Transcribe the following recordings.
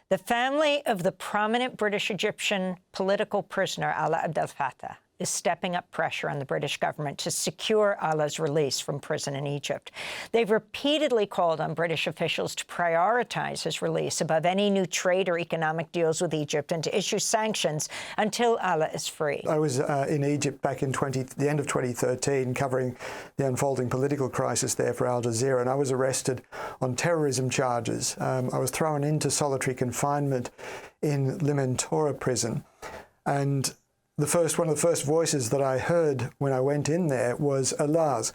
The family of the prominent British Egyptian political prisoner, Alaa Abd El-Fattah, is stepping up pressure on the British government to secure Alaa's release from prison in Egypt. They've repeatedly called on British officials to prioritize his release above any new trade or economic deals with Egypt and to issue sanctions until Alaa is free. I was in Egypt back in the end of 2013, covering the unfolding political crisis there for Al Jazeera, and I was arrested on terrorism charges. I was thrown into solitary confinement in Limentora prison, and one of the first voices that I heard when I went in there was Alaa's.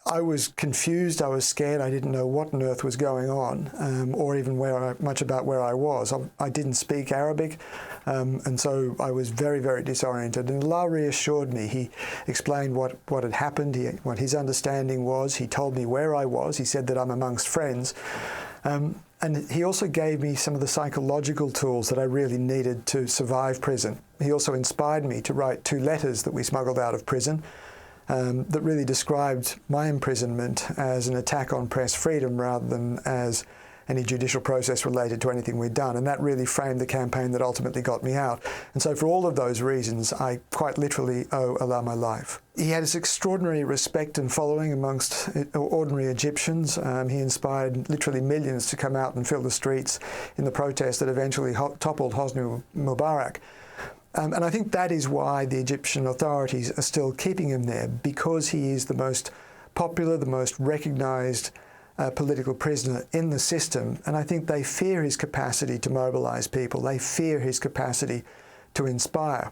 I was confused, I was scared, I didn't know what on earth was going on, or even much about where I was. I didn't speak Arabic, and so I was very, very disoriented. And Alaa reassured me. He explained what had happened, what his understanding was. He told me where I was. He said that I'm amongst friends. And he also gave me some of the psychological tools that I really needed to survive prison. He also inspired me to write 2 letters that we smuggled out of prison that really described my imprisonment as an attack on press freedom rather than as any judicial process related to anything we'd done. And that really framed the campaign that ultimately got me out. And so for all of those reasons, I quite literally owe Alaa my life. He had this extraordinary respect and following amongst ordinary Egyptians. He inspired literally millions to come out and fill the streets in the protest that eventually toppled Hosni Mubarak. And I think that is why the Egyptian authorities are still keeping him there, because he is the most popular, the most recognized political prisoner in the system. And I think they fear his capacity to mobilize people. They fear his capacity to inspire.